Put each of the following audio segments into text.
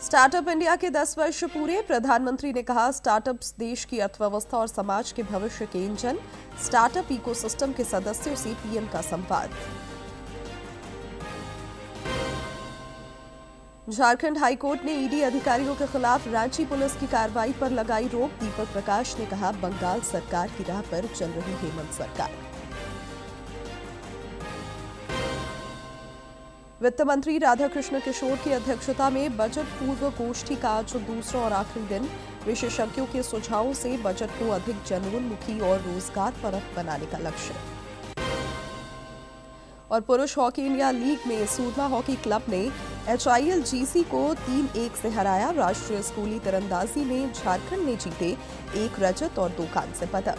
Startup India के 10 वर्ष पूरे। प्रधानमंत्री ने कहा, स्टार्टअप्स देश की अर्थव्यवस्था और समाज के भविष्य के इंजन। स्टार्टअप इकोसिस्टम के सदस्यों से पीएम का संवाद। झारखंड हाईकोर्ट ने ईडी अधिकारियों के खिलाफ रांची पुलिस की कार्रवाई पर लगाई रोक। दीपक प्रकाश ने कहा, बंगाल सरकार की राह पर चल रही हेमंत सरकार। वित्त मंत्री राधाकृष्ण किशोर की अध्यक्षता में बजट पूर्व गोष्ठी का आज दूसरा और आखिरी दिन। विशेषज्ञों के सुझावों से बजट को अधिक जनोन्मुखी और रोजगारपरक बनाने का लक्ष्य। और पुरुष हॉकी इंडिया लीग में सूरमा हॉकी क्लब ने HILGC को 3-1 से हराया। राष्ट्रीय स्कूली तीरंदाजी में झारखंड ने जीते 1 रजत और 2 कांस्य पदक।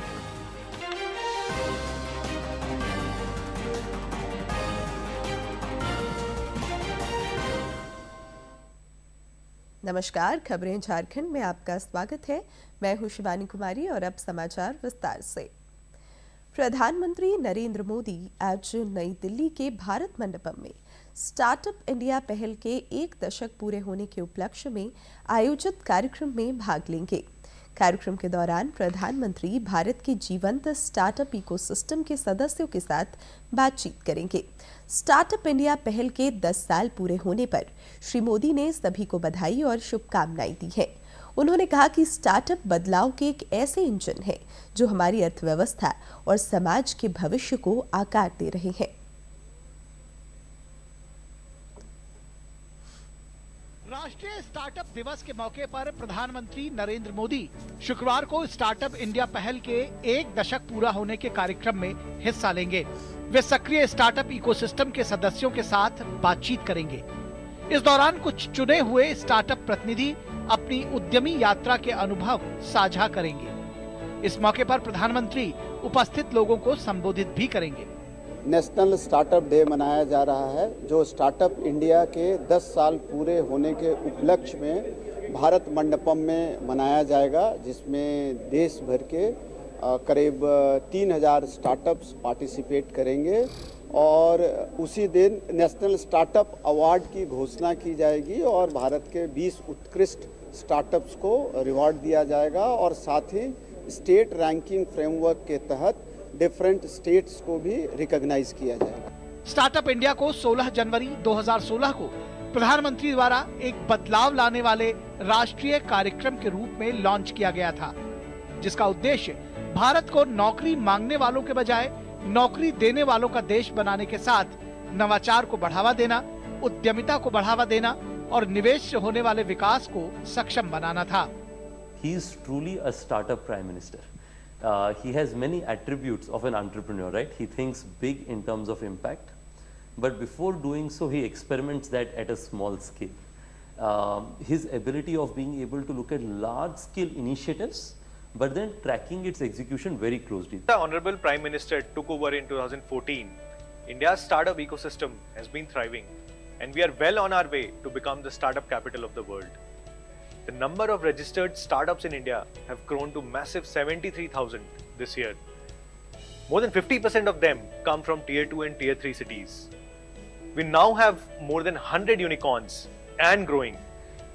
नमस्कार, खबरें झारखंड में आपका स्वागत है। मैं हूं शिवानी कुमारी और अब समाचार विस्तार से। प्रधानमंत्री नरेंद्र मोदी आज नई दिल्ली के भारत मंडपम में स्टार्टअप इंडिया पहल के 1 दशक पूरे होने के उपलक्ष्य में आयोजित कार्यक्रम में भाग लेंगे। कार्यक्रम के दौरान प्रधानमंत्री भारत के जीवंत स्टार्टअप इकोसिस्टम के सदस्यों के साथ बातचीत करेंगे। स्टार्टअप इंडिया पहल के 10 साल पूरे होने पर श्री मोदी ने सभी को बधाई और शुभकामनाएं दी हैं। उन्होंने कहा कि स्टार्टअप बदलाव के एक ऐसे इंजन है जो हमारी अर्थव्यवस्था और समाज के भविष्य को आकार दे रहे हैं। राष्ट्रीय स्टार्टअप दिवस के मौके पर प्रधानमंत्री नरेंद्र मोदी शुक्रवार को स्टार्टअप इंडिया पहल के 1 दशक पूरा होने के कार्यक्रम में हिस्सा लेंगे। वे सक्रिय स्टार्टअप इकोसिस्टम के सदस्यों के साथ बातचीत करेंगे। इस दौरान कुछ चुने हुए स्टार्टअप प्रतिनिधि अपनी उद्यमी यात्रा के अनुभव साझा करेंगे। इस मौके पर प्रधानमंत्री उपस्थित लोगों को संबोधित भी करेंगे। नेशनल स्टार्टअप डे मनाया जा रहा है, जो स्टार्टअप इंडिया के 10 साल पूरे होने के उपलक्ष्य में भारत मंडपम में मनाया जाएगा, जिसमें देश भर के करीब 3000 स्टार्टअप्स पार्टिसिपेट करेंगे और उसी दिन नेशनल स्टार्टअप अवार्ड की घोषणा की जाएगी और भारत के 20 उत्कृष्ट स्टार्टअप्स को रिवॉर्ड दिया जाएगा और साथ ही स्टेट रैंकिंग फ्रेमवर्क के तहत डिफरेंट स्टेट्स को भी रिकॉग्नाइज किया जाएगा। स्टार्टअप इंडिया को 16 जनवरी 2016 को प्रधानमंत्री द्वारा एक बदलाव लाने वाले राष्ट्रीय कार्यक्रम के रूप में लॉन्च किया गया था, जिसका उद्देश्य भारत को नौकरी मांगने वालों के बजाय नौकरी देने वालों का देश बनाने के साथ नवाचार को बढ़ावा देना, उद्यमिता को बढ़ावा देना और निवेश से होने वाले विकास को सक्षम बनाना था। He is truly a startup prime minister. He has many attributes of an entrepreneur, right? He thinks big in terms of impact, but before doing so, he experiments that at a small scale. His ability of being able to look at large scale initiatives, but then tracking its execution very closely. The Honorable Prime Minister took over in 2014. India's startup ecosystem has been thriving, and we are well on our way to become the startup capital of the world. The number of registered startups in India have grown to massive 73,000 this year. More than 50% of them come from Tier 2 and Tier 3 cities. We now have more than 100 unicorns and growing.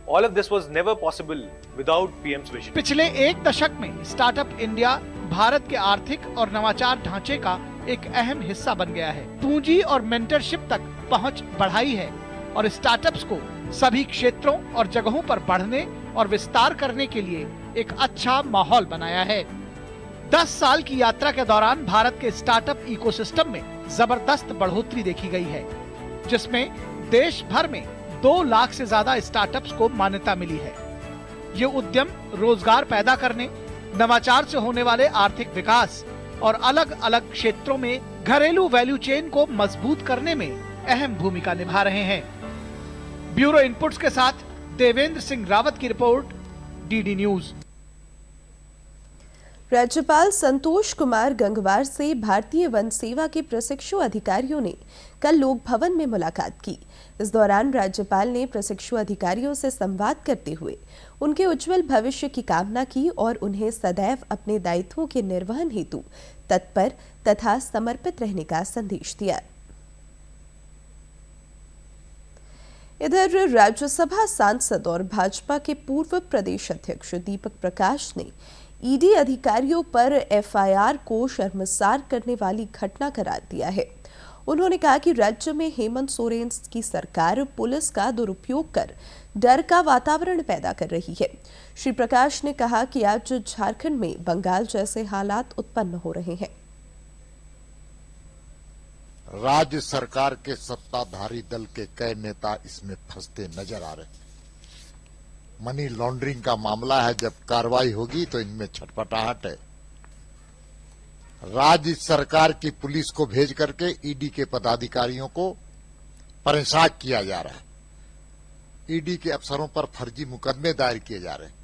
All of this was never possible without PM's vision. पिछले 1 दशक में startup India Bharat के आर्थिक और नवाचार ढांचे का एक अहम हिस्सा बन गया है। पूंजी और मेंटरशिप तक पहुंच बढ़ाई है और स्टार्टअप्स को सभी क्षेत्रों और जगहों पर बढ़ने और विस्तार करने के लिए एक अच्छा माहौल बनाया है। 10 साल की यात्रा के दौरान भारत के स्टार्टअप इकोसिस्टम में जबरदस्त बढ़ोतरी देखी गई है, जिसमें देश भर में 2 लाख से ज्यादा स्टार्टअप्स को मान्यता मिली है। ये उद्यम रोजगार पैदा करने, नवाचार से होने वाले आर्थिक विकास और अलग अलग क्षेत्रों में घरेलू वैल्यू चेन को मजबूत करने में अहम भूमिका निभा रहे हैं। ब्यूरो इनपुट्स के साथ देवेंद्र सिंह रावत की रिपोर्ट, डीडी न्यूज। राज्यपाल संतोष कुमार गंगवार से भारतीय वन सेवा के प्रशिक्षु अधिकारियों ने कल लोक भवन में मुलाकात की। इस दौरान राज्यपाल ने प्रशिक्षु अधिकारियों से संवाद करते हुए उनके उज्जवल भविष्य की कामना की और उन्हें सदैव अपने दायित्वों के निर्वहन हेतु तत्पर तथा समर्पित रहने का संदेश दिया। इधर राज्यसभा सांसद और भाजपा के पूर्व प्रदेश अध्यक्ष दीपक प्रकाश ने ईडी अधिकारियों पर एफआईआर को शर्मसार करने वाली घटना करार दिया है। उन्होंने कहा कि राज्य में हेमंत सोरेन की सरकार पुलिस का दुरुपयोग कर डर का वातावरण पैदा कर रही है। श्री प्रकाश ने कहा कि आज झारखंड में बंगाल जैसे हालात उत्पन्न हो रहे हैं। राज्य सरकार के सत्ताधारी दल के कई नेता इसमें फंसते नजर आ रहे हैं। मनी लॉन्ड्रिंग का मामला है, जब कार्रवाई होगी तो इनमें छटपटाहट है। राज्य सरकार की पुलिस को भेज करके ईडी के पदाधिकारियों को परेशान किया जा रहा है। ईडी के अफसरों पर फर्जी मुकदमे दायर किए जा रहे हैं।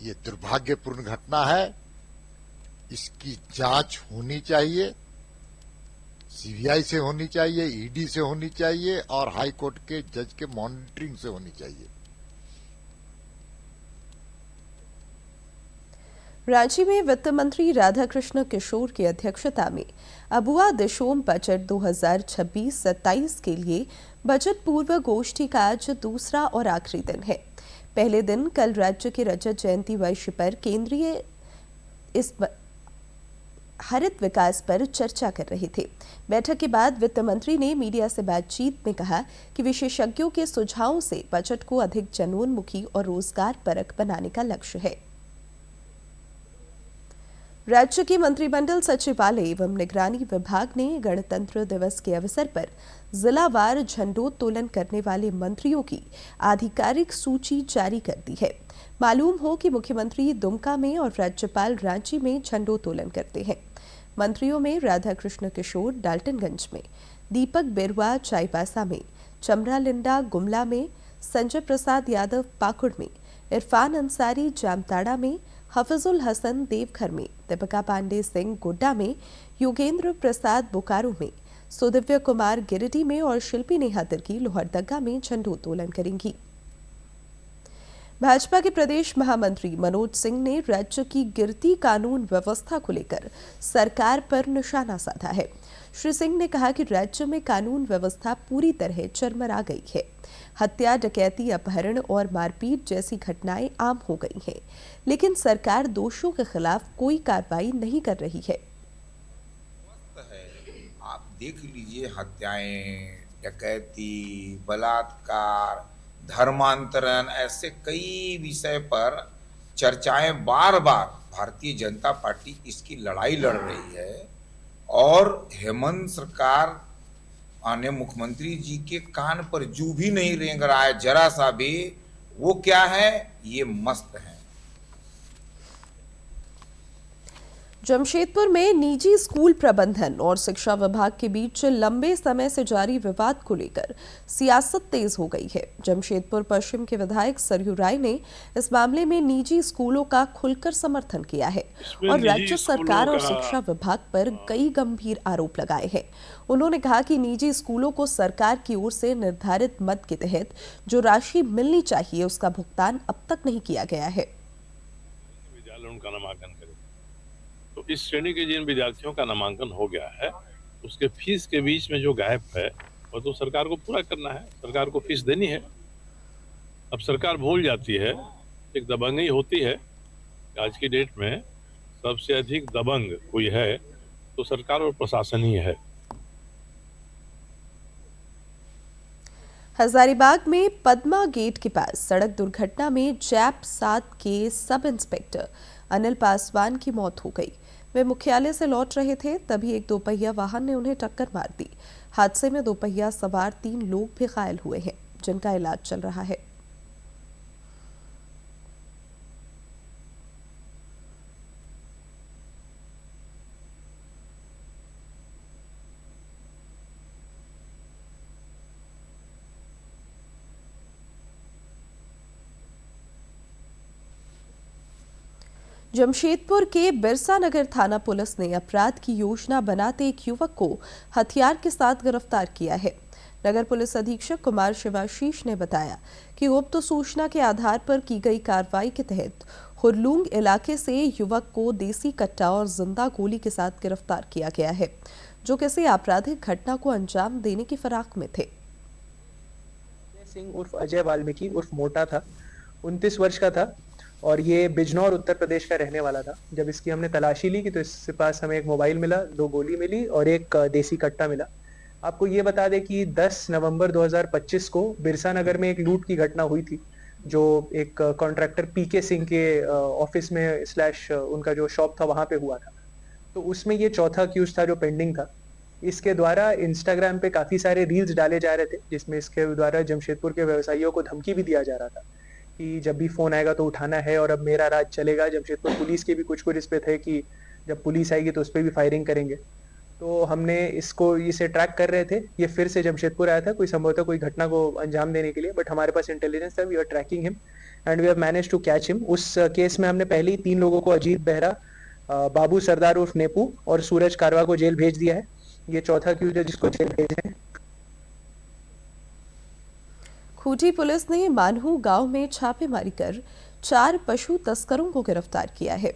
ये दुर्भाग्यपूर्ण घटना है, इसकी जांच होनी चाहिए, सीबीआई से होनी चाहिए, ईडी से होनी चाहिए और हाई कोर्ट के जज के मॉनिटरिंग से होनी चाहिए। रांची में वित्त मंत्री राधाकृष्ण किशोर की अध्यक्षता में अबुआ दिशोम बजट 2026-27 के लिए बजट पूर्व गोष्ठी का आज दूसरा और आखिरी दिन है। पहले दिन कल राज्य के रजत जयंती वर्ष पर केंद्रीय इस हरित विकास पर चर्चा कर रहे थे। बैठक के बाद वित्त मंत्री ने मीडिया से बातचीत में कहा कि विशेषज्ञों के सुझावों से बजट को अधिक जनोन्मुखी और रोजगार परक बनाने का लक्ष्य है। राज्य के मंत्रिमंडल सचिवालय एवं निगरानी विभाग ने गणतंत्र दिवस के अवसर पर जिलावार झंडोत्तोलन करने वाले मंत्रियों की आधिकारिक सूची जारी कर दी है। मालूम हो कि मुख्यमंत्री दुमका में और राज्यपाल रांची में झंडोत्तोलन करते हैं। मंत्रियों में राधाकृष्ण किशोर डाल्टनगंज में, दीपक बिरुआ चाईबासा में, चमरा लिंडा गुमला में, संजय प्रसाद यादव पाकुड़ में, इरफान अंसारी जामताड़ा में, हफीजुल हसन देवघर में, दीपिका पांडे सिंह गोड्डा में, योगेंद्र प्रसाद बोकारो में, सुदिव्य कुमार गिरिडीह में और शिल्पी नेहा तिर्की लोहरदगा में झंडोत्तोलन करेंगी। भाजपा के प्रदेश महामंत्री मनोज सिंह ने राज्य की गिरती कानून व्यवस्था को लेकर सरकार पर निशाना साधा है। श्री सिंह ने कहा कि राज्य में कानून व्यवस्था पूरी तरह चरमरा गई है। हत्या, डकैती, अपहरण और मारपीट जैसी घटनाएं आम हो गई हैं, लेकिन सरकार दोषियों के खिलाफ कोई कार्रवाई नहीं कर रही है। आप देख लीजिए, हत्याएं, डकैती, बलात्कार, धर्मांतरण, ऐसे कई विषय पर चर्चाएं बार बार भारतीय जनता पार्टी इसकी लड़ाई लड़ रही है और हेमंत सरकार माननीय मुख्यमंत्री जी के कान पर जू भी नहीं रेंग रहा है जरा सा भी। वो क्या है, ये मस्त है। जमशेदपुर में निजी स्कूल प्रबंधन और शिक्षा विभाग के बीच लंबे समय से जारी विवाद को लेकर सियासत तेज हो गई है। जमशेदपुर पश्चिम के विधायक सरयू राय ने इस मामले में निजी स्कूलों का खुलकर समर्थन किया है और राज्य सरकार और शिक्षा विभाग पर कई गंभीर आरोप लगाए हैं। उन्होंने कहा कि निजी स्कूलों को सरकार की ओर से निर्धारित मद के तहत जो राशि मिलनी चाहिए उसका भुगतान अब तक नहीं किया गया है। तो इस श्रेणी के जिन विद्यार्थियों का नामांकन हो गया है, उसके फीस के बीच में जो गैप है वो तो सरकार को पूरा करना है, सरकार को फीस देनी है। अब सरकार भूल जाती है, एक दबंगई होती है। आज की डेट में सबसे अधिक दबंग कोई है तो सरकार और प्रशासन ही है। हजारीबाग में पद्मा गेट के पास सड़क दुर्घटना में जैप 7 के सब इंस्पेक्टर अनिल पासवान की मौत हो गई। वे मुख्यालय से लौट रहे थे, तभी एक दोपहिया वाहन ने उन्हें टक्कर मार दी। हादसे में दोपहिया सवार 3 लोग भी घायल हुए हैं, जिनका इलाज चल रहा है। जमशेदपुर के बिरसा नगर थाना पुलिस ने अपराध की योजना बनाते एक युवक को हथियार के साथ गिरफ्तार किया है। नगर पुलिस अधीक्षक कुमार शिवाशीष ने बताया कि गुप्त सूचना के आधार पर की गई कार्रवाई के तहत हुरलूंग इलाके से युवक को देसी कट्टा और जिंदा गोली के साथ गिरफ्तार किया गया है, जो किसी आपराधिक घटना को अंजाम देने की फिराक में थे। सिंह उर्फ अजय वाल्मीकि उर्फ मोटा था, 29 वर्ष का था और ये बिजनौर उत्तर प्रदेश का रहने वाला था। जब इसकी हमने तलाशी ली कि तो इसके पास हमें एक मोबाइल मिला, 2 गोली मिली और एक देसी कट्टा मिला। आपको ये बता दें कि 10 नवंबर 2025 को बिरसा नगर में एक लूट की घटना हुई थी, जो एक कॉन्ट्रैक्टर पीके सिंह के ऑफिस में / उनका जो शॉप था वहां पे हुआ था। तो उसमें ये चौथा अक्यूज था जो पेंडिंग था। इसके द्वारा इंस्टाग्राम पे काफी सारे रील्स डाले जा रहे थे, जिसमें इसके द्वारा जमशेदपुर के व्यवसायियों को धमकी भी दिया जा रहा था कि जब भी फोन आएगा तो उठाना है और अब मेरा राज चलेगा। जमशेदपुर पुलिस के भी कुछ इस पे थे कि जब पुलिस आएगी तो उस पर भी फायरिंग करेंगे। तो हमने इसे ट्रैक कर रहे थे। ये फिर से जमशेदपुर आया था, कोई संभवतः कोई घटना को अंजाम देने के लिए, बट हमारे पास इंटेलिजेंस था। We are tracking him and we have manage to catch him. उस केस में हमने पहले ही 3 लोगों को, अजीत बेहरा, बाबू सरदार उर्फ नेपू और सूरज कारवा को जेल भेज दिया है। ये चौथा अक्यूज है जिसको जेल भेजे हैं। खूंटी पुलिस ने मानहू गांव में छापेमारी कर 4 पशु तस्करों को गिरफ्तार किया है।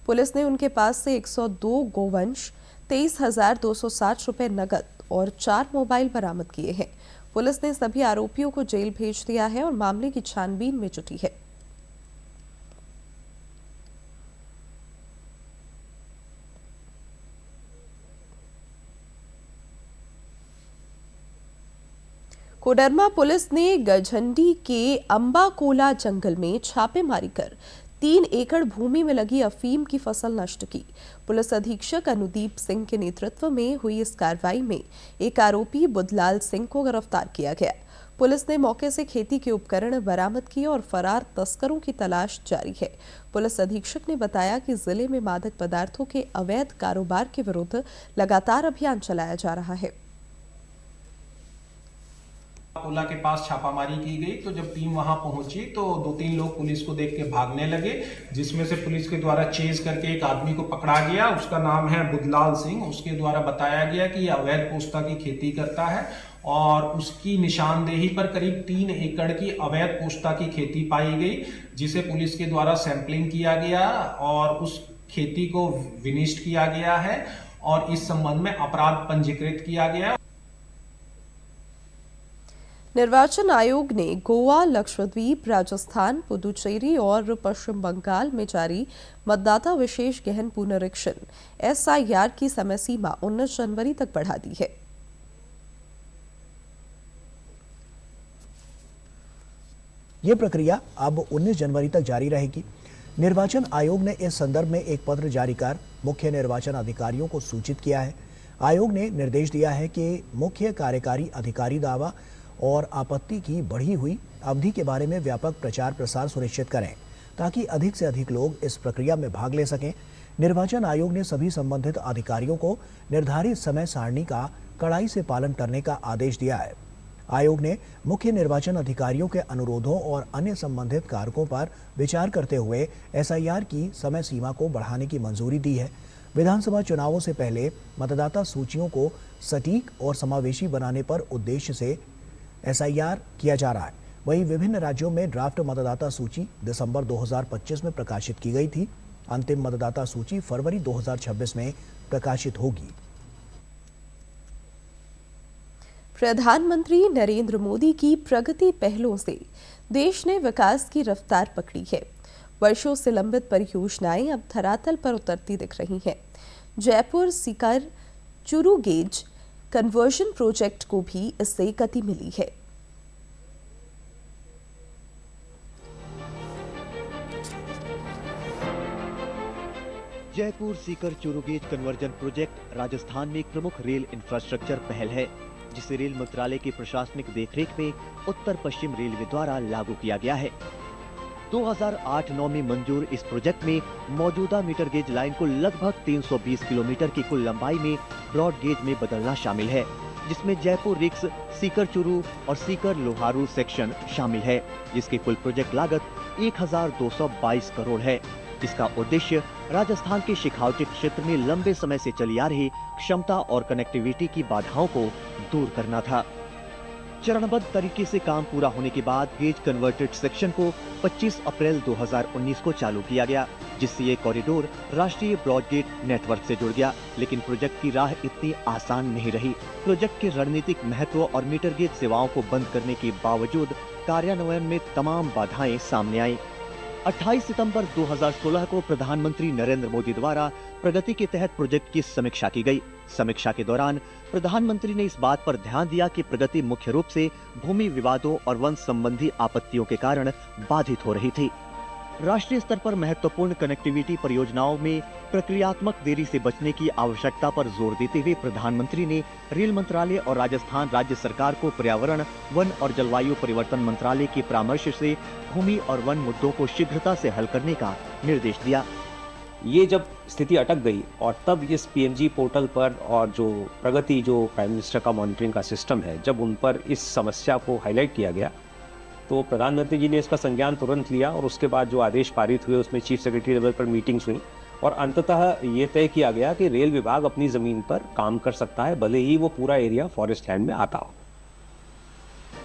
पुलिस ने उनके पास से 102 गोवंश, 23,260 रुपए नकद और 4 मोबाइल बरामद किए हैं। पुलिस ने सभी आरोपियों को जेल भेज दिया है और मामले की छानबीन में जुटी है। कोडरमा पुलिस ने गझंडी के अंबाकोला जंगल में छापेमारी कर 3 एकड़ भूमि में लगी अफीम की फसल नष्ट की। पुलिस अधीक्षक अनुदीप सिंह के नेतृत्व में हुई इस कार्रवाई में एक आरोपी बुधलाल सिंह को गिरफ्तार किया गया। पुलिस ने मौके से खेती के उपकरण बरामद किए और फरार तस्करों की तलाश जारी है। पुलिस अधीक्षक ने बताया कि जिले में मादक पदार्थों के अवैध कारोबार के विरुद्ध लगातार अभियान चलाया जा रहा है। कोला के पास छापामारी की गई तो जब टीम वहां पहुंची तो 2-3 लोग पुलिस को देख के भागने लगे, जिसमें से पुलिस के द्वारा चेज करके एक आदमी को पकड़ा गया। उसका नाम है बुधलाल सिंह। उसके द्वारा बताया गया कि यह अवैध पोस्ता की खेती करता है और उसकी निशानदेही पर करीब 3 एकड़ की अवैध पोस्ता की खेती पाई गई, जिसे पुलिस के द्वारा सैंपलिंग किया गया और उस खेती को विनिष्ट किया गया है और इस संबंध में अपराध पंजीकृत किया गया। निर्वाचन आयोग ने गोवा, लक्षद्वीप, राजस्थान, पुदुचेरी और पश्चिम बंगाल में जारी मतदाता विशेष गहन पुनरीक्षण SIR की समय सीमा 19 जनवरी तक बढ़ा दी है। ये प्रक्रिया अब 19 जनवरी तक जारी रहेगी। निर्वाचन आयोग ने इस संदर्भ में एक पत्र जारी कर मुख्य निर्वाचन अधिकारियों को सूचित किया है। आयोग ने निर्देश दिया है कि मुख्य कार्यकारी अधिकारी दावा और आपत्ति की बढ़ी हुई अवधि के बारे में व्यापक प्रचार प्रसार सुनिश्चित करें ताकि अधिक से अधिक लोग इस प्रक्रिया में भाग ले सकें। निर्वाचन आयोग ने सभी संबंधित अधिकारियों को निर्धारित समय सारणी का कड़ाई से पालन करने का आदेश दिया है। आयोग ने मुख्य निर्वाचन अधिकारियों के अनुरोधों और अन्य संबंधित कारकों पर विचार करते हुए SIR की समय सीमा को बढ़ाने की मंजूरी दी है। विधानसभा चुनावों से पहले मतदाता सूचियों को सटीक और समावेशी बनाने पर उद्देश्य से SIR किया जा रहा है। वहीं विभिन्न राज्यों में ड्राफ्ट मतदाता सूची दिसंबर 2025 में प्रकाशित की गई थी। अंतिम मतदाता सूची फरवरी 2026 में प्रकाशित होगी। प्रधानमंत्री नरेंद्र मोदी की प्रगति पहलों से देश ने विकास की रफ्तार पकड़ी है। वर्षों से लंबित परियोजनाएं अब धरातल पर उतरती दिख रही हैं। Jaipur Sikar Churu gauge conversion project को भी इससे गति मिली है। Jaipur Sikar Churu gauge conversion project Rajasthan में एक प्रमुख रेल इंफ्रास्ट्रक्चर पहल है, जिसे रेल मंत्रालय की प्रशासनिक देखरेख में उत्तर पश्चिम रेलवे द्वारा लागू किया गया है। 2008-9 में मंजूर इस प्रोजेक्ट में मौजूदा मीटर गेज लाइन को लगभग 320 किलोमीटर की कुल लंबाई में ब्रॉड गेज में बदलना शामिल है, जिसमें जयपुर रिक्स, सीकर चूरू और सीकर लोहारू सेक्शन शामिल है, जिसकी कुल प्रोजेक्ट लागत 1222 करोड़ है। इसका उद्देश्य राजस्थान के शिखाउटी क्षेत्र में लंबे समय से चली आ रही क्षमता और कनेक्टिविटी की बाधाओं को दूर करना था। चरणबद्ध तरीके से काम पूरा होने के बाद गेज कन्वर्टेड सेक्शन को 25 अप्रैल 2019 को चालू किया गया, जिससे ये कॉरिडोर राष्ट्रीय ब्रॉडगेज नेटवर्क से जुड़ गया। लेकिन प्रोजेक्ट की राह इतनी आसान नहीं रही। प्रोजेक्ट के रणनीतिक महत्व और मीटर गेज सेवाओं को बंद करने के बावजूद कार्यान्वयन में तमाम बाधाएं सामने आई। 28 सितंबर 2016 को प्रधानमंत्री नरेंद्र मोदी द्वारा प्रगति के तहत प्रोजेक्ट की समीक्षा की गई। समीक्षा के दौरान प्रधानमंत्री ने इस बात पर ध्यान दिया कि प्रगति मुख्य रूप से भूमि विवादों और वन संबंधी आपत्तियों के कारण बाधित हो रही थी। राष्ट्रीय स्तर पर महत्वपूर्ण कनेक्टिविटी परियोजनाओं में प्रक्रियात्मक देरी से बचने की आवश्यकता पर जोर देते हुए प्रधानमंत्री ने रेल मंत्रालय और राजस्थान राज्य सरकार को पर्यावरण, वन और जलवायु परिवर्तन मंत्रालय के परामर्श से भूमि और वन मुद्दों को शीघ्रता से हल करने का निर्देश दिया। ये जब स्थिति अटक गई और तब इस पीएमजी पोर्टल पर और जो प्रगति जो प्राइम मिनिस्टर का मॉनिटरिंग का सिस्टम है, जब उन पर इस समस्या को हाईलाइट किया गया तो प्रधानमंत्री जी ने इसका संज्ञान तुरंत लिया और उसके बाद जो आदेश पारित हुए उसमें चीफ सेक्रेटरी लेवल पर मीटिंग्स हुई और अंततः ये तय किया गया कि रेल विभाग अपनी जमीन पर काम कर सकता है, भले ही वो पूरा एरिया फॉरेस्ट लैंड में आता हो।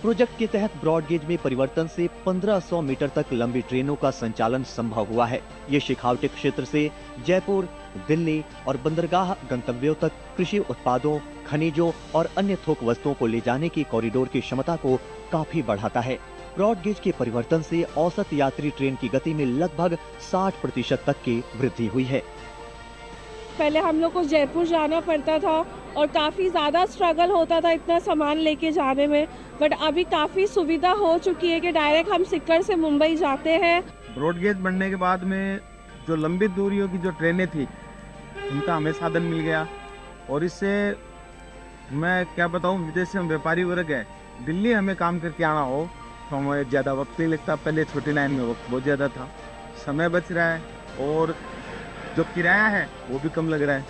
प्रोजेक्ट के तहत ब्रॉडगेज में परिवर्तन से 1500 मीटर तक लंबी ट्रेनों का संचालन संभव हुआ है। ये शेखावटी क्षेत्र से जयपुर, दिल्ली और बंदरगाह गंतव्यों तक कृषि उत्पादों, खनिजों और अन्य थोक वस्तुओं को ले जाने की कॉरिडोर की क्षमता को काफी बढ़ाता है। ब्रॉडगेज के परिवर्तन से औसत यात्री ट्रेन की गति में लगभग 60% तक की वृद्धि हुई है। पहले हम लोग को जयपुर जाना पड़ता था और काफ़ी ज़्यादा स्ट्रगल होता था इतना सामान लेके जाने में, बट अभी काफ़ी सुविधा हो चुकी है कि डायरेक्ट हम सीकर से मुंबई जाते हैं। ब्रॉडगेज बनने के बाद में जो लंबी दूरियों की जो ट्रेनें थी उनका हमें साधन मिल गया और इससे मैं क्या बताऊं, विदेश से हम व्यापारी वर्ग है, दिल्ली हमें काम करके आना हो तो हमें ज़्यादा वक्त नहीं लगता। पहले छोटी लाइन में वक्त बहुत ज़्यादा था, समय बच रहा है और जो किराया है वो भी कम लग रहा है।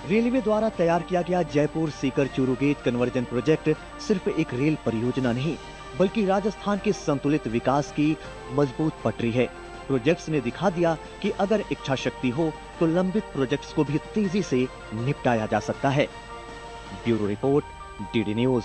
रेलवे द्वारा तैयार किया गया Jaipur Sikar Churu gauge conversion project सिर्फ एक रेल परियोजना नहीं, बल्कि राजस्थान के संतुलित विकास की मजबूत पटरी है। प्रोजेक्ट्स ने दिखा दिया कि अगर इच्छा शक्ति हो तो लंबित प्रोजेक्ट्स को भी तेजी से निपटाया जा सकता है। Bureau report, DD news.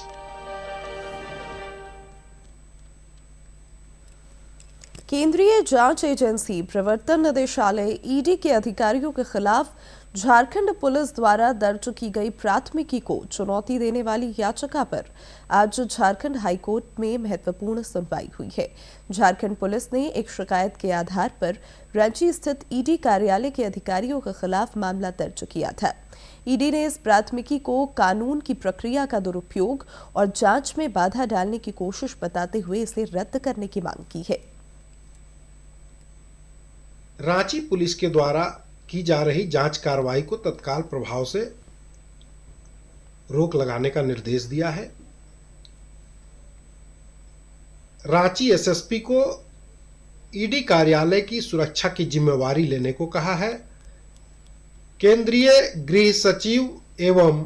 केंद्रीय जांच एजेंसी प्रवर्तन निदेशालय ईडी के अधिकारियों के खिलाफ झारखंड पुलिस द्वारा दर्ज की गई प्राथमिकी को चुनौती देने वाली याचिका पर आज झारखंड हाईकोर्ट में महत्वपूर्ण सुनवाई हुई है। झारखंड पुलिस ने एक शिकायत के आधार पर रांची स्थित ईडी कार्यालय के अधिकारियों के खिलाफ मामला दर्ज किया था। ईडी ने इस प्राथमिकी को कानून की प्रक्रिया का दुरुपयोग और जांच में बाधा डालने की कोशिश बताते हुए इसे रद्द करने की मांग की है। रांची पुलिस के द्वारा की जा रही जांच कार्रवाई को तत्काल प्रभाव से रोक लगाने का निर्देश दिया है। रांची एसएसपी को ईडी कार्यालय की सुरक्षा की जिम्मेवारी लेने को कहा है। केंद्रीय गृह सचिव एवं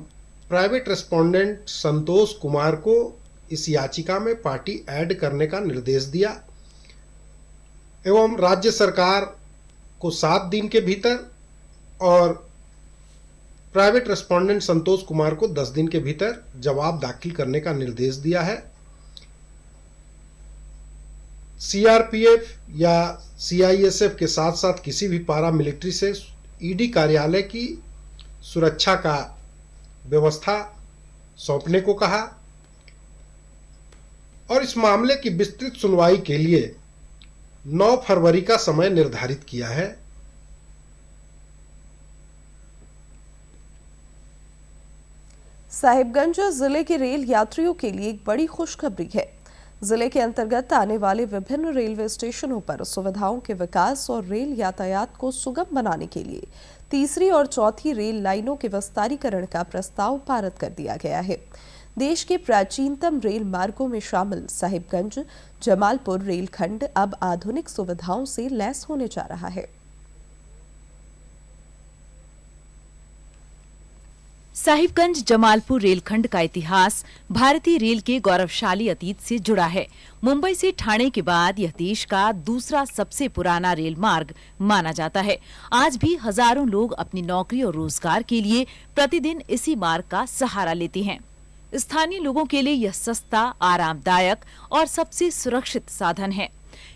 प्राइवेट रेस्पोंडेंट संतोष कुमार को इस याचिका में पार्टी ऐड करने का निर्देश दिया एवं राज्य सरकार को 7 दिन के भीतर और प्राइवेट रेस्पोंडेंट संतोष कुमार को 10 दिन के भीतर जवाब दाखिल करने का निर्देश दिया है। सीआरपीएफ या सीआईएसएफ के साथ साथ किसी भी पारा मिलिट्री से ईडी कार्यालय की सुरक्षा का व्यवस्था सौंपने को कहा और इस मामले की विस्तृत सुनवाई के लिए 9 फरवरी का समय निर्धारित किया है। साहिबगंज जिले के रेल यात्रियों के लिए एक बड़ी खुशखबरी है। जिले के अंतर्गत आने वाले विभिन्न रेलवे स्टेशनों पर सुविधाओं के विकास और रेल यातायात को सुगम बनाने के लिए तीसरी और चौथी रेल लाइनों के विस्तारीकरण का प्रस्ताव पारित कर दिया गया है। देश के प्राचीनतम रेल मार्गों में शामिल साहिबगंज जमालपुर रेलखंड अब आधुनिक सुविधाओं से लैस होने जा रहा है। साहिबगंज जमालपुर रेलखंड का इतिहास भारतीय रेल के गौरवशाली अतीत से जुड़ा है। मुंबई से ठाणे के बाद यह देश का दूसरा सबसे पुराना रेल मार्ग माना जाता है। आज भी हजारों लोग अपनी नौकरी और रोजगार के लिए प्रतिदिन इसी मार्ग का सहारा लेते हैं। स्थानीय लोगों के लिए यह सस्ता, आरामदायक और सबसे सुरक्षित साधन है।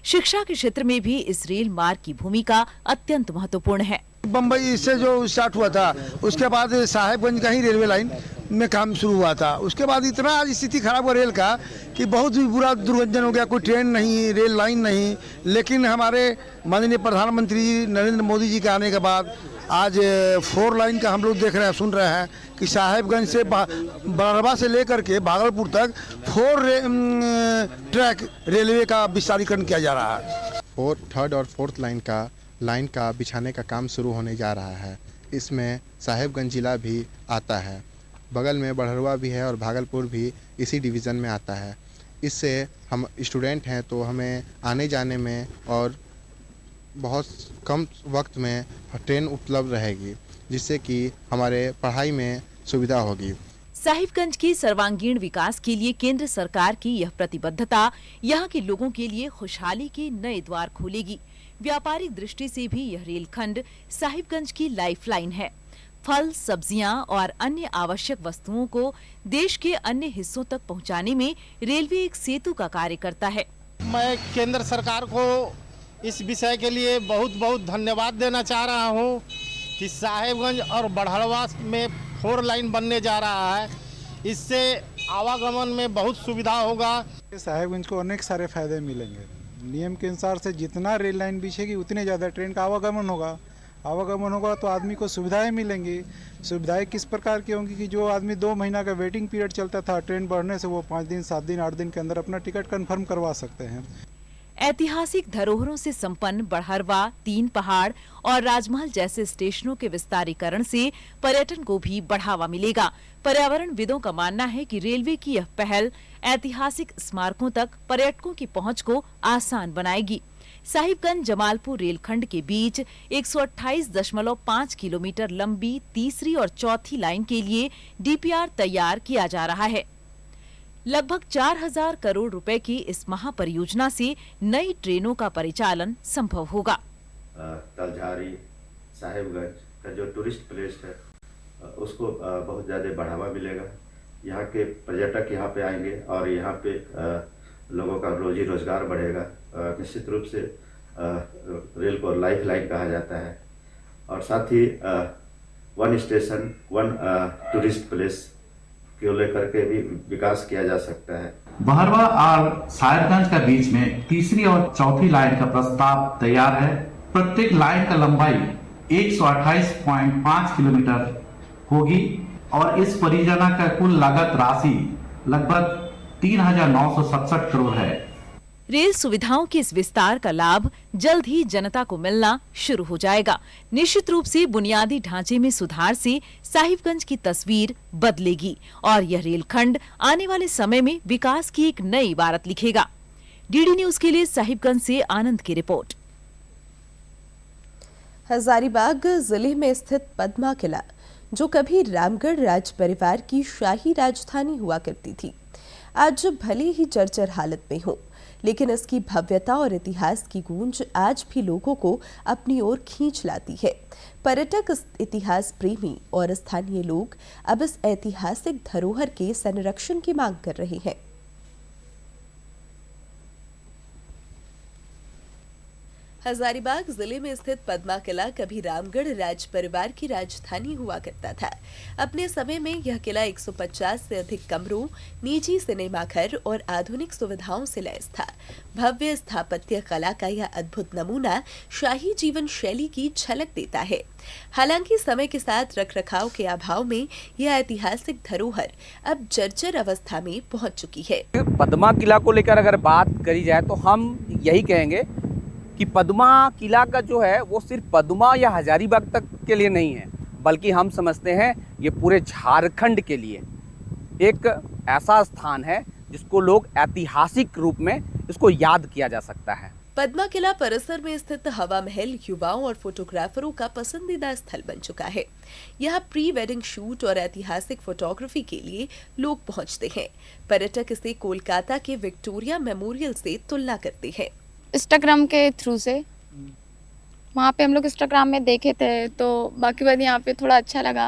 शिक्षा के क्षेत्र में भी इस रेल मार्ग की भूमिका अत्यंत महत्वपूर्ण है। बम्बई से जो स्टार्ट हुआ था, उसके बाद साहेबगंज का ही रेलवे लाइन में काम शुरू हुआ था। उसके बाद इतना आज स्थिति खराब हुआ रेल का कि बहुत ही बुरा दुर्घटना हो गया। कोई ट्रेन नहीं, रेल लाइन नहीं। लेकिन हमारे माननीय प्रधानमंत्री नरेंद्र मोदी जी के आने के बाद आज 4 लाइन का हम लोग देख रहे हैं, सुन रहे हैं कि साहेबगंज से बड़रवा से लेकर के भागलपुर तक 4 ट्रैक रेलवे का विस्तारीकरण किया जा रहा है। 3rd और 4th लाइन का बिछाने का काम शुरू होने जा रहा है। इसमें साहेबगंज जिला भी आता है, बगल में बड़रवा भी है और भागलपुर भी इसी डिवीज़न में आता है। इससे हम स्टूडेंट हैं तो हमें आने जाने में और बहुत कम वक्त में ट्रेन उपलब्ध रहेगी, जिससे कि हमारे पढ़ाई में सुविधा होगी। साहिबगंज के सर्वांगीण विकास के लिए केंद्र सरकार की यह प्रतिबद्धता यहाँ के लोगों के लिए खुशहाली के नए द्वार खोलेगी। व्यापारिक दृष्टि से भी यह रेलखंड साहिबगंज की लाइफलाइन है। फल, सब्जियां और अन्य आवश्यक वस्तुओं को देश के अन्य हिस्सों तक पहुंचाने में रेलवे एक सेतु का कार्य करता है। मैं केंद्र सरकार को इस विषय के लिए बहुत बहुत धन्यवाद देना चाह रहा हूं कि साहेबगंज और बड़हड़वा में 4 लाइन बनने जा रहा है। इससे आवागमन में बहुत सुविधा होगा। साहेबगंज को अनेक सारे फायदे मिलेंगे। नियम के अनुसार से जितना रेल लाइन बिछेगी उतने ज़्यादा ट्रेन का आवागमन होगा तो आदमी को सुविधाएं मिलेंगी। सुविधाएं किस प्रकार की होंगी कि जो आदमी 2 महीना का वेटिंग पीरियड चलता था ट्रेन बढ़ने से, वो 5 दिन, 7 दिन, 8 दिन के अंदर अपना टिकट कंफर्म करवा सकते हैं। ऐतिहासिक धरोहरों से संपन्न बड़हरवा, 3 पहाड़ और राजमहल जैसे स्टेशनों के विस्तारीकरण से पर्यटन को भी बढ़ावा मिलेगा। पर्यावरणविदों का मानना है कि रेलवे की यह पहल ऐतिहासिक स्मारकों तक पर्यटकों की पहुंच को आसान बनाएगी। साहिबगंज जमालपुर रेलखंड के बीच 128.5 किलोमीटर लंबी तीसरी और चौथी लाइन के लिए डीपीआर तैयार किया जा रहा है। लगभग 4000 करोड़ रुपए की इस महापरियोजना से नई ट्रेनों का परिचालन संभव होगा। तलझारी साहिबगंज का जो टूरिस्ट प्लेस है उसको बहुत ज़्यादा बढ़ावा मिलेगा। यहाँ के पर्यटक यहाँ पे आएंगे और यहाँ पे लोगों का रोजी रोजगार बढ़ेगा। निश्चित रूप से रेल को लाइफ लाइन कहा जाता है और साथ ही 1 स्टेशन 1 टूरिस्ट प्लेस को लेकर के भी विकास किया जा सकता है। बहरवा और साहिबगंज के बीच में तीसरी और चौथी लाइन का प्रस्ताव तैयार है। प्रत्येक लाइन का लंबाई 128.5 किलोमीटर होगी और इस परियोजना का कुल लागत राशि लगभग 3,967 करोड़ है। रेल सुविधाओं के इस विस्तार का लाभ जल्द ही जनता को मिलना शुरू हो जाएगा। निश्चित रूप से बुनियादी ढांचे में सुधार से साहिबगंज की तस्वीर बदलेगी और यह रेलखंड आने वाले समय में विकास की एक नई इबारत लिखेगा। डीडी न्यूज के लिए साहिबगंज से आनंद की रिपोर्ट। हजारीबाग जिले में स्थित पद्मा किला, जो कभी रामगढ़ राज परिवार की शाही राजधानी हुआ करती थी, आज भले ही जर्जर हालत में हो, लेकिन इसकी भव्यता और इतिहास की गूंज आज भी लोगों को अपनी ओर खींच लाती है। पर्यटक, इतिहास प्रेमी और स्थानीय लोग अब इस ऐतिहासिक धरोहर के संरक्षण की मांग कर रहे हैं। हजारीबाग जिले में स्थित पद्मा किला कभी रामगढ़ राज परिवार की राजधानी हुआ करता था। अपने समय में यह किला 150 से अधिक कमरों, निजी सिनेमा घर और आधुनिक सुविधाओं से लैस था। भव्य स्थापत्य कला का यह अद्भुत नमूना शाही जीवन शैली की झलक देता है। हालांकि समय के साथ रखरखाव के अभाव में यह ऐतिहासिक धरोहर अब जर्जर अवस्था में पहुंच चुकी है। पद्मा किला को लेकर अगर बात करी जाए तो हम यही कहेंगे कि पद्मा किला का जो है वो सिर्फ पद्मा या हजारीबाग तक के लिए नहीं है, बल्कि हम समझते हैं ये पूरे झारखंड के लिए एक ऐसा स्थान है जिसको लोग ऐतिहासिक रूप में इसको याद किया जा सकता है। पद्मा किला परिसर में स्थित हवा महल युवाओं और फोटोग्राफरों का पसंदीदा स्थल बन चुका है। यहाँ प्री वेडिंग शूट और ऐतिहासिक फोटोग्राफी के लिए लोग पहुँचते हैं। पर्यटक इसे कोलकाता के विक्टोरिया मेमोरियल से तुलना करते हैं। इंस्टाग्राम के थ्रू से वहाँ पे हम लोग इंस्टाग्राम में देखे थे, तो बाकी बात यहाँ पे थोड़ा अच्छा लगा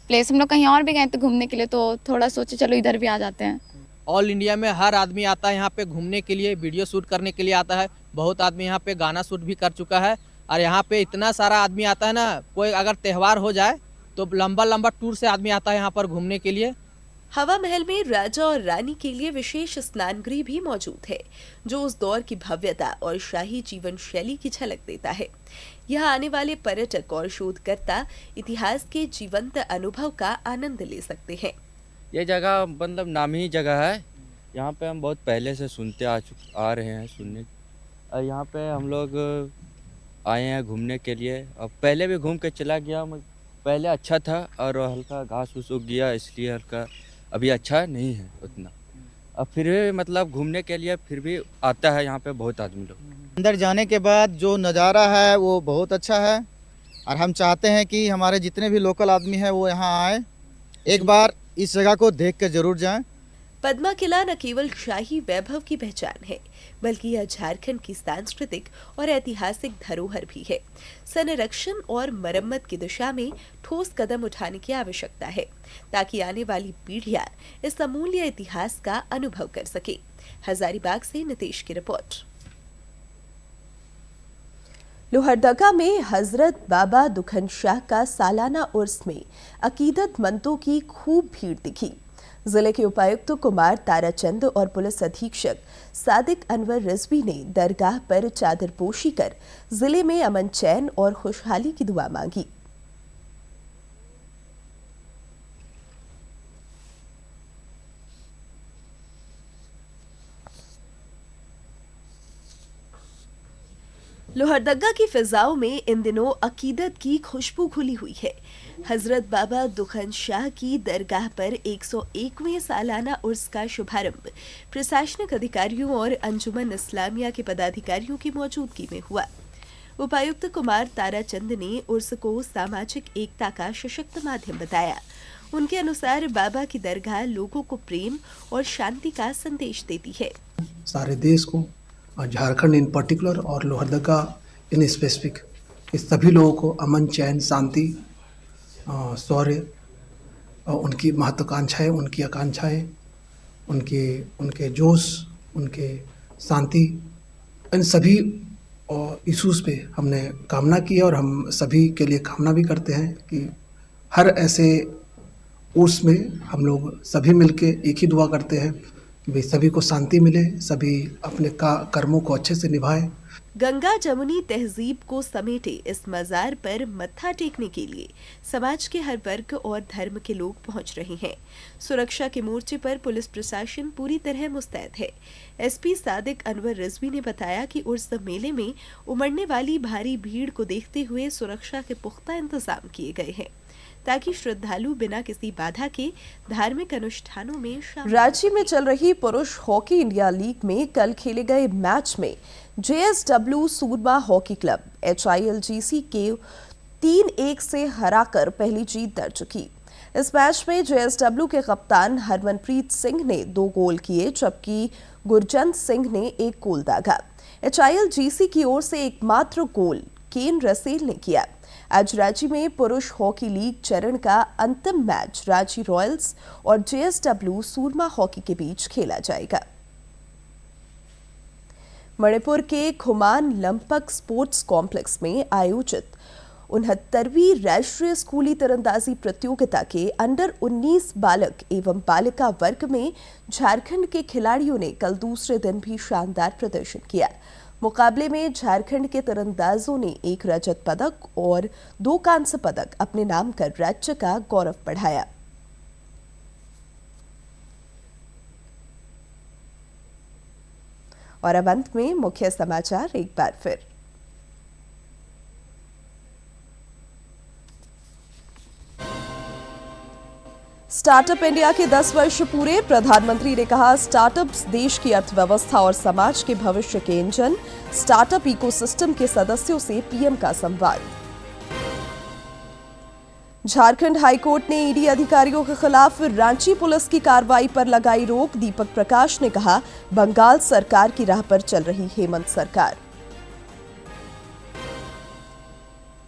प्लेस। हम लोग कहीं और भी गए थे घूमने के लिए, तो थोड़ा सोचे चलो इधर भी आ जाते हैं। ऑल इंडिया में हर आदमी आता है यहाँ पे घूमने के लिए, वीडियो शूट करने के लिए आता है। बहुत आदमी यहाँ पे गाना शूट भी कर चुका है और यहाँ पे इतना सारा आदमी आता है ना, कोई अगर त्यौहार हो जाए तो लंबा लंबा टूर से आदमी आता है यहाँ पर घूमने के लिए। हवा महल में राजा और रानी के लिए विशेष स्नान गृह भी मौजूद है, जो उस दौर की भव्यता और शाही जीवन शैली की झलक देता है। यहाँ आने वाले पर्यटक और शोधकर्ता इतिहास के जीवंत अनुभव का आनंद ले सकते हैं। ये जगह मतलब नामी जगह है, यहाँ पे हम बहुत पहले से सुनते आ रहे हैं सुनने, और यहाँ पे हम लोग आए हैं घूमने के लिए। अब पहले भी घूम के चला गया, पहले अच्छा था और हल्का घास फूस उग गया, इसलिए हल्का अभी अच्छा नहीं है उतना। अब फिर भी मतलब घूमने के लिए फिर भी आता है यहाँ पे बहुत आदमी लोग। अंदर जाने के बाद जो नज़ारा है वो बहुत अच्छा है और हम चाहते हैं कि हमारे जितने भी लोकल आदमी हैं वो यहाँ आए, एक बार इस जगह को देख के जरूर जाएं। पद्मा किला न केवल शाही वैभव की पहचान है, बल्कि यह झारखंड की सांस्कृतिक और ऐतिहासिक धरोहर भी है। संरक्षण और मरम्मत की दिशा में ठोस कदम उठाने की आवश्यकता है, ताकि आने वाली पीढ़ियां इस अमूल्य इतिहास का अनुभव कर सके। हजारीबाग से नितेश की रिपोर्ट। लोहरदगा में हजरत बाबा दुखन शाह का सालाना उर्स में अकीदतमंदों की खूब भीड़ दिखी। जिले के उपायुक्त कुमार ताराचंद और पुलिस अधीक्षक सादिक अनवर रिजवी ने दरगाह पर चादर पोशी कर जिले में अमन चैन और खुशहाली की दुआ मांगी। लोहरदगा की फिजाओं में इन दिनों अकीदत की खुशबू घुली हुई है। हजरत बाबा दुखन शाह की दरगाह पर 101वें सालाना उर्स का शुभारंभ प्रशासनिक अधिकारियों और अंजुमन इस्लामिया के पदाधिकारियों की मौजूदगी में हुआ। उपायुक्त कुमार ताराचंद ने उर्स को सामाजिक एकता का सशक्त माध्यम बताया। उनके अनुसार बाबा की दरगाह लोगों को प्रेम और शांति का संदेश देती है। सारे देश को, झारखंड इन पर्टिकुलर और लोहरदगा इन स्पेसिफिक, इस सभी लोगों को अमन चैन शांति शौर्य, उनकी महत्वाकांक्षाएं, उनकी आकांक्षाएं, उनके जोश, उनके शांति, इन सभी इशूज़ पे हमने कामना की है और हम सभी के लिए कामना भी करते हैं कि हर ऐसे उर्स में हम लोग सभी मिलके एक ही दुआ करते हैं कि भाई सभी को शांति मिले, सभी अपने कर्मों को अच्छे से निभाएं। गंगा जमुनी तहजीब को समेटे इस मजार पर मत्था टेकने के लिए समाज के हर वर्ग और धर्म के लोग पहुंच रहे हैं। सुरक्षा के मोर्चे पर पुलिस प्रशासन पूरी तरह मुस्तैद है। एसपी सादिक अनवर रिजवी ने बताया कि उर्स मेले में उमड़ने वाली भारी भीड़ को देखते हुए सुरक्षा के पुख्ता इंतजाम किए गए हैं, ताकि श्रद्धालु बिना किसी बाधा के धार्मिक अनुष्ठानों में रांची में चल रही पुरुष हॉकी इंडिया लीग में कल खेले गए मैच में JSW सूरमा हॉकी क्लब HILGC के 3-1 से हराकर पहली जीत दर्ज की। इस मैच में JSW के कप्तान हरमनप्रीत सिंह ने 2 गोल किए, जबकि गुरजंत सिंह ने 1 गोल दागा। HILGC की ओर से एकमात्र गोल केन रसेल ने किया। आज रांची में पुरुष हॉकी लीग चरण का अंतिम मैच रांची रॉयल्स और JSW सूरमा हॉकी के बीच खेला जाएगा। मणिपुर के खुमान लंपक स्पोर्ट्स कॉम्प्लेक्स में आयोजित 69वीं राष्ट्रीय स्कूली तीरंदाजी प्रतियोगिता के अंडर 19 बालक एवं बालिका वर्ग में झारखंड के खिलाड़ियों ने कल दूसरे दिन भी शानदार प्रदर्शन किया। मुकाबले में झारखंड के तीरंदाजों ने 1 रजत पदक और 2 कांस्य पदक अपने नाम कर राज्य का गौरव बढ़ाया। और अब अंत में मुख्य समाचार एक बार फिर। स्टार्टअप इंडिया के 10 वर्ष पूरे, प्रधानमंत्री ने कहा स्टार्टअप्स देश की अर्थव्यवस्था और समाज के भविष्य के इंजन। स्टार्टअप इकोसिस्टम के सदस्यों से पीएम का संवाद। झारखंड हाईकोर्ट ने ईडी अधिकारियों के खिलाफ रांची पुलिस की कार्रवाई पर लगाई रोक। दीपक प्रकाश ने कहा बंगाल सरकार की राह पर चल रही हेमंत सरकार।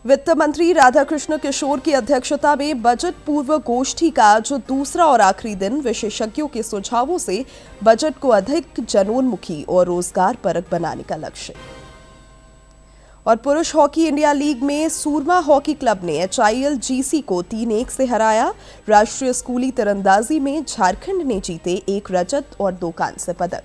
वित्त मंत्री राधाकृष्ण किशोर की अध्यक्षता में बजट पूर्व गोष्ठी का आज दूसरा और आखिरी दिन विशेषज्ञों के सुझावों से बजट को अधिक जनोन्मुखी और रोजगार परक बनाने का लक्ष्य। और पुरुष हॉकी इंडिया लीग में सूरमा हॉकी क्लब ने HIL GC को 3-1 से हराया। राष्ट्रीय स्कूली तीरंदाजी में झारखंड ने जीते 1 रजत और 2 कांस्य पदक।